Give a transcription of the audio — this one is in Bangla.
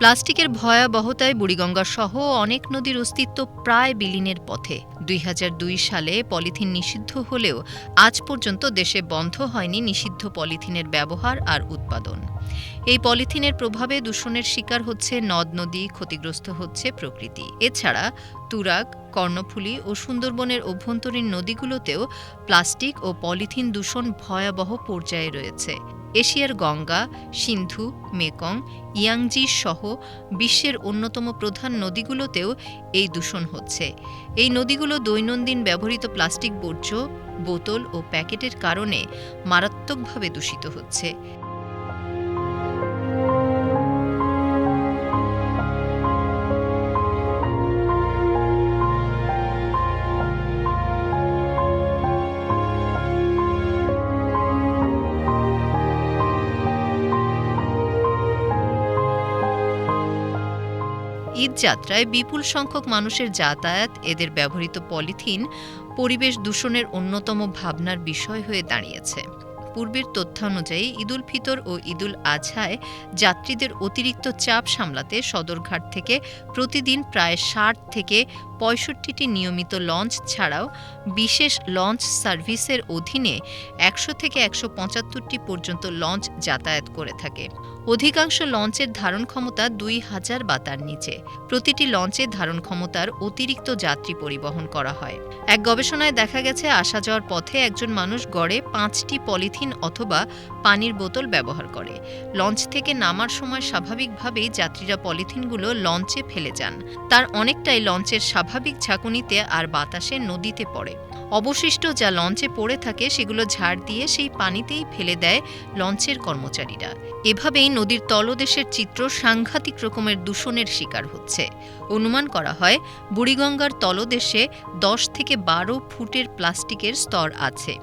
প্লাস্টিকের ভয়াবহতায় বুড়িগঙ্গা সহ অনেক নদীর অস্তিত্ব প্রায় বিলীনের পথে। ২০০২ সালে পলিথিন নিষিদ্ধ হলেও আজ পর্যন্ত দেশে বন্ধ হয়নি নিষিদ্ধ পলিথিনের ব্যবহার আর উৎপাদন। এই পলিথিনের প্রভাবে দূষণের শিকার হচ্ছে নদ নদী, ক্ষতিগ্রস্ত হচ্ছে প্রকৃতি। এছাড়া তুরাগ, কর্ণফুলী ও সুন্দরবনের অভ্যন্তরীণ নদীগুলোতেও প্লাস্টিক ও পলিথিন দূষণ ভয়াবহ পর্যায়ে রয়েছে। এশিয়ার গঙ্গা, সিন্ধু, মেকং, ইয়াংজি সহ বিশ্বের অন্যতম প্রধান নদীগুলোতেও এই দূষণ হচ্ছে। এই নদীগুলো দৈনন্দিন ব্যবহৃত প্লাস্টিক বর্জ্য, বোতল ও প্যাকেটের কারণে মারাত্মকভাবে দূষিত হচ্ছে। ঈদযাত্রায় বিপুল সংখ্যক মানুষের যাতায়াত, এদের ব্যবহৃত পলিথিন পরিবেশ দূষণের অন্যতম ভাবনার বিষয় হয়ে দাঁড়িয়েছে। পূর্বের তথ্যানুযায়ী ঈদুল ফিতর ও ঈদুল আজহায় যাত্রীদের অতিরিক্ত চাপ সামলাতে সদরঘাট থেকে প্রতিদিন প্রায় ৬০ থেকে ৬৫টি নিয়মিত লঞ্চ ছাড়াও বিশেষ লঞ্চ সার্ভিসের অধীনে ১০০ থেকে ১৭৫টি পর্যন্ত লঞ্চ যাতায়াত করে থাকে। অধিকাংশ লঞ্চের ধারণ ক্ষমতা ২,০০০ বা তার নিচে। প্রতিটি লঞ্চের ধারণ ক্ষমতার অতিরিক্ত যাত্রী পরিবহন করা হয়। এক গবেষণায় দেখা গেছে, আসা যাওয়ার পথে একজন মানুষ গড়ে ৫টি পলিথিন অথবা পানির বোতল ব্যবহার করে। লঞ্চ থেকে নামার সময় স্বাভাবিকভাবেই যাত্রীরা পলিথিনগুলো লঞ্চে ফেলে যান। তার অনেকটাই লঞ্চের স্বাভাবিক ঝাঁকুনিতে আর বাতাসে নদীতে পড়ে। অবশিষ্ট যা লঞ্চে পড়ে থাকে সেগুলো ঝাড় দিয়ে সেই পানিতেই ফেলে দেয় লঞ্চের কর্মচারীরা। এভাবেই নদীর তলদেশের চিত্র সাংঘাতিক রকমের দূষণের শিকার হচ্ছে। অনুমান করা হয় বুড়িগঙ্গার তলদেশে ১০ থেকে ১২ ফুটের প্লাস্টিকের স্তর আছে।